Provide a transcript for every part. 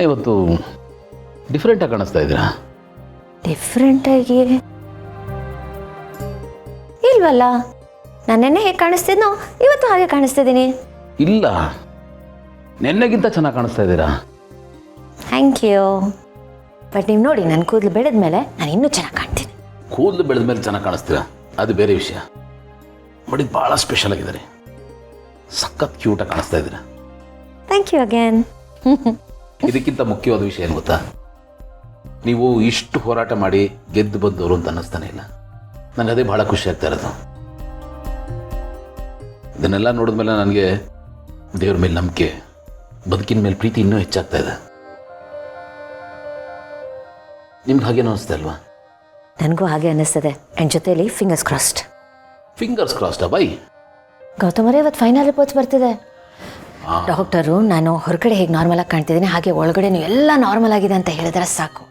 ಇವತ್ತು ಡಿಫ್ರೆಂಟಾಗಿ ಕಾಣಿಸ್ತಾ ಇದ್ದೀರಾ. ಡಿಫ್ರೆಂಟಾಗಿ ಇಲ್ವಲ್ಲ, ನಾನು ನೆನ್ನೆ ಹೇಗೆ ಕಾಣಿಸ್ತಿದ್ನೋ ಇವತ್ತು ಹಾಗೆ ಕಾಣಿಸ್ತಿದ್ದೀನಿ. ಇಲ್ಲ, ನೆನ್ನೆಗಿಂತ ಚೆನ್ನಾಗಿ ಕಾಣಿಸ್ತಾ ಇದ್ದೀರಾ. Thank you. ಬಟ್ ನೀವು ನೋಡಿ, ನನ್ನ ಕೂದಲು ಬೆಳೆದ ಮೇಲೆ ನಾನು ಇನ್ನೂ ಚೆನ್ನಾಗಿ ಕಾಣ್ತೀನಿ. ಕೂದಲು ಬೆಳೆದ ಮೇಲೆ ಚೆನ್ನಾಗಿ ಕಾಣಿಸ್ತೀರಾ, ಅದು ಬೇರೆ ವಿಷಯ. ಬಟ್ ಇದು ಭಾಳ ಸ್ಪೆಷಲ್ ಆಗಿದ್ದಾರೆ, ಸಖತ್ ಕ್ಯೂಟಾಗಿ ಕಾಣಿಸ್ತಾ ಇದ್ದೀರಾ. Thank you again. ಇದಕ್ಕಿಂತ ಮುಖ್ಯವಾದ ವಿಷಯ ಏನು ಗೊತ್ತಾ, ನೀವು ಇಷ್ಟು ಹೋರಾಟ ಮಾಡಿ ಗೆದ್ದು ಬಂದವರು ಅಂತ ಅನ್ನಿಸ್ತಾನೆ ಇಲ್ಲ. ನನಗೆ ಅದೇ ಭಾಳ ಖುಷಿ ಆಗ್ತಾ ಇರೋದು. ಇದನ್ನೆಲ್ಲ ನೋಡಿದ್ಮೇಲೆ ನನಗೆ ದೇವ್ರ ಮೇಲೆ ನಂಬಿಕೆ, ಬದುಕಿನ ಮೇಲೆ ಪ್ರೀತಿ ಇನ್ನೂ ಹೆಚ್ಚಾಗ್ತಾ ಇದೆ. ನಿಮ್ಗೆ ಹಾಗೇನೋ ಅನಿಸ್ತಾ ಅಲ್ವಾ? ನನಗೂ ಹಾಗೆ ಅನ್ನಿಸ್ತದೆ. ಆ್ಯಂಡ್ ಜೊತೆಯಲ್ಲಿ ಫಿಂಗರ್ಸ್ ಕ್ರಾಸ್ಡ್. ಫಿಂಗರ್ಸ್ ಕ್ರಾಸ್ಡಾ ಬೈ? ಗೌತಮರೇ, ಇವತ್ತು ಫೈನಲ್ ರಿಪೋರ್ಟ್ಸ್ ಬರ್ತಿದೆ. ಡಾಕ್ಟರು ನಾನು ಹೊರಗಡೆ ಹೇಗೆ ನಾರ್ಮಲಾಗಿ ಕಾಣ್ತಿದ್ದೀನಿ ಹಾಗೆ ಒಳಗಡೆನೂ ಎಲ್ಲ ನಾರ್ಮಲ್ ಆಗಿದೆ ಅಂತ ಹೇಳಿದ್ರೆ ಸಾಕು.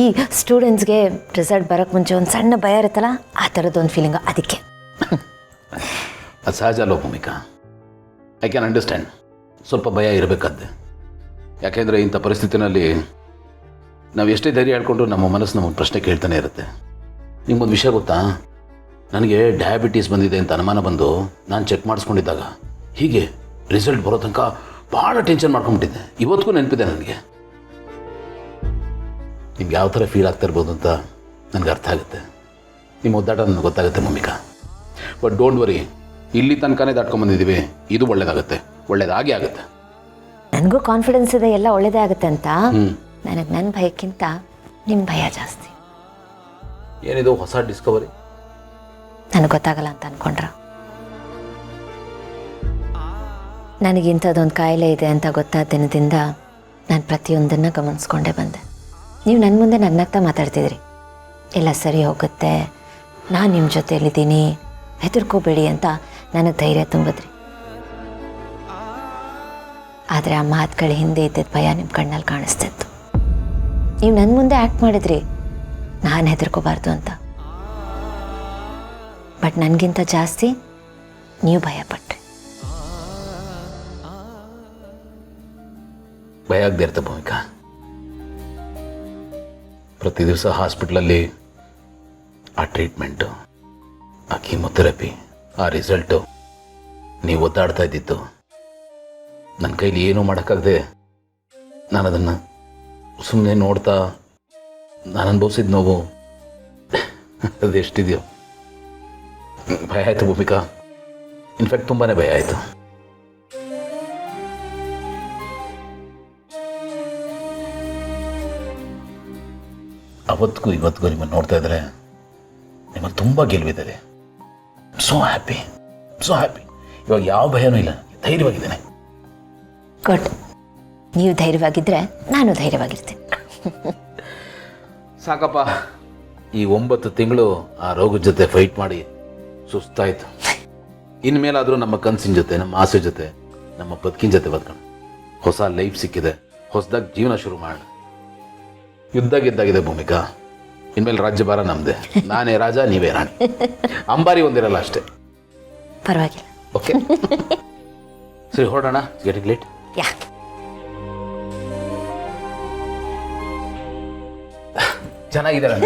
ಈ ಸ್ಟೂಡೆಂಟ್ಸ್ಗೆ ರಿಸಲ್ಟ್ ಬರೋಕ್ಕೆ ಮುಂಚೆ ಒಂದು ಸಣ್ಣ ಭಯ ಇರುತ್ತಲ್ಲ, ಆ ಥರದ್ದೊಂದು ಫೀಲಿಂಗು. ಅದಕ್ಕೆ ಅದು ಸಹಜ ಅಲ್ವ ಭೂಮಿಕಾ? I can understand. ಸ್ವಲ್ಪ ಭಯ ಇರಬೇಕಾದ್ದೆ. ಯಾಕೆಂದರೆ ಇಂಥ ಪರಿಸ್ಥಿತಿನಲ್ಲಿ ನಾವು ಎಷ್ಟೇ ಧೈರ್ಯ ಹೇಳ್ಕೊಂಡ್ರು ನಮ್ಮ ಮನಸ್ಸು ನಮಗೆ ಪ್ರಶ್ನೆ ಕೇಳ್ತಾನೆ ಇರುತ್ತೆ. ನಿಮ್ಗೊಂದು ವಿಷಯ ಗೊತ್ತಾ, ನನಗೆ ಡಯಾಬಿಟೀಸ್ ಬಂದಿದೆ ಅಂತ ಅನುಮಾನ ಬಂದು ನಾನು ಚೆಕ್ ಮಾಡಿಸ್ಕೊಂಡಿದ್ದಾಗ ಹೀಗೆ ರಿಸಲ್ಟ್ ಬರೋ ತನಕ ಭಾಳ ಟೆನ್ಷನ್ ಮಾಡ್ಕೊಂಬಿಟ್ಟಿದ್ದೆ. ಇವತ್ತಿಗೂ ನೆನಪಿದೆ ನನಗೆ. ನಿಮ್ಗೆ ಯಾವ ಥರ ಫೀಲ್ ಆಗ್ತಾ ಇರ್ಬೋದು ಅಂತ ನನಗೆ ಅರ್ಥ ಆಗುತ್ತೆ. ನಿಮ್ಮ ಒದ್ದಾಟ ನನಗೆ ಗೊತ್ತಾಗುತ್ತೆ ಭೂಮಿಕಾ. ಬಟ್ ಡೋಂಟ್ ವರಿ, ಇಲ್ಲಿ ತನಕನೇ ದಾಟ್ಕೊಂಡ್ಬಂದಿದ್ದೀವಿ. ಇದು ಒಳ್ಳೇದಾಗುತ್ತೆ, ಒಳ್ಳೇದಾಗೇ ಆಗುತ್ತೆ. ನನಗೂ ಕಾನ್ಫಿಡೆನ್ಸ್ ಇದೆ ಎಲ್ಲ ಒಳ್ಳೇದೇ ಆಗುತ್ತೆ ಅಂತ. ನನಗೆ ನನ್ನ ಭಯಕ್ಕಿಂತ ನಿಮ್ಮ ಭಯ ಜಾಸ್ತಿ. ಏನಿದು ಹೊಸ ಡಿಸ್ಕವರಿ? ನನಗೆ ಗೊತ್ತಾಗಲ್ಲ ಅಂತ ಅಂದ್ಕೊಂಡ್ರ? ನನಗಿಂಥದ್ದೊಂದು ಕಾಯಿಲೆ ಇದೆ ಅಂತ ಗೊತ್ತಾದ ದಿನದಿಂದ ನಾನು ಪ್ರತಿಯೊಂದನ್ನು ಗಮನಿಸ್ಕೊಂಡೇ ಬಂದೆ. ನೀವು ನನ್ನ ಮುಂದೆ ನಗ್ನಗ್ತಾ ಮಾತಾಡ್ತಿದ್ರಿ, ಎಲ್ಲ ಸರಿ ಹೋಗುತ್ತೆ, ನಾನು ನಿಮ್ಮ ಜೊತೆಯಲ್ಲಿದ್ದೀನಿ, ಹೆದರ್ಕೋಬೇಡಿ ಅಂತ ನನಗೆ ಧೈರ್ಯ ತುಂಬಿದ್ರಿ. ಆದರೆ ಆ ಮಾತುಗಳ ಹಿಂದೆ ಇದ್ದಿದ್ದ ಭಯ ನಿಮ್ಮ ಕಣ್ಣಲ್ಲಿ ಕಾಣಿಸ್ತಿತ್ತು. ನೀವು ನನ್ನ ಮುಂದೆ ಆ್ಯಕ್ಟ್ ಮಾಡಿದ್ರಿ ನಾನು ಹೆದರ್ಕೋಬಾರ್ದು ಅಂತ. ಬಟ್ ನನಗಿಂತ ಜಾಸ್ತಿ ನೀವು ಭಯಪಟ್ರಿ. ಭಯ ಆಗದೆ ಇರ್ತ ಭೂಮಿಕಾ. ಪ್ರತಿ ದಿವಸ ಹಾಸ್ಪಿಟ್ಲಲ್ಲಿ ಆ ಟ್ರೀಟ್ಮೆಂಟು, ಆ ಕೀಮೊಥೆರಪಿ, ಆ ರಿಸಲ್ಟು, ನೀವು ಒದ್ದಾಡ್ತಾ ಇದ್ದಿತ್ತು, ನನ್ನ ಕೈಲಿ ಏನೂ ಮಾಡೋಕ್ಕಾಗದೆ ನಾನು ಅದನ್ನು ಸುಮ್ಮನೆ ನೋಡ್ತಾ ನಾನು ಅನುಭವಿಸಿದ ನೋವು ಅದೆಷ್ಟಿದೆಯೋ. ಭಯ ಆಯಿತು ಭೂಮಿಕಾ. ಇನ್ಫ್ಯಾಕ್ಟ್ ತುಂಬಾ ಭಯ ಆಯಿತು. ಅವತ್ತಿಗೂ ಇವತ್ತಿಗೂ ನಿಮ್ಮನ್ನು ನೋಡ್ತಾ ಇದ್ರೆ ನಿಮ್ಮಲ್ಲಿ ತುಂಬ ಗೆಲುವಿದೆ. So happy, so happy. ಇವಾಗ ಯಾವ ಭಯನೂ ಇಲ್ಲ, ಧೈರ್ಯವಾಗಿದ್ದೇನೆ. ಗುಡ್. ನೀವು ಧೈರ್ಯವಾಗಿದ್ದರೆ ನಾನು ಧೈರ್ಯವಾಗಿರ್ತೀನಿ. ಸಾಕಪ್ಪ, ಈ 9 ತಿಂಗಳು ಆ ರೋಗದ ಜೊತೆ ಫೈಟ್ ಮಾಡಿ ಸುಸ್ತಾಯಿತು. ಇನ್ಮೇಲಾದರೂ ನಮ್ಮ ಕನಸಿನ ಜೊತೆ, ನಮ್ಮ ಆಸೆ ಜೊತೆ, ನಮ್ಮ ಬದುಕಿನ ಜೊತೆ ಬದುಕೋಣ. ಹೊಸ ಲೈಫ್ ಸಿಕ್ಕಿದೆ, ಹೊಸದಾಗಿ ಜೀವನ ಶುರು ಮಾಡೋಣ. ಯುದ್ಧ ಗೆದ್ದಾಗಿದೆ ಭೂಮಿಕಾ. ಇನ್ಮೇಲೆ ರಾಜ್ಯಭಾರ ನಮ್ಮದೇ. ನಾನೇ ರಾಜ, ನೀವೇ ರಾಣಿ. ಅಂಬಾರಿ ಒಂದಿರಲ್ಲ ಅಷ್ಟೇ. ಪರವಾಗಿಲ್ಲ. ಓಕೆ, ಸರಿ ಹೊರಡೋಣ. Getting late. ಯಾ, ಚೆನ್ನಾಗಿದ್ದಾರೆ.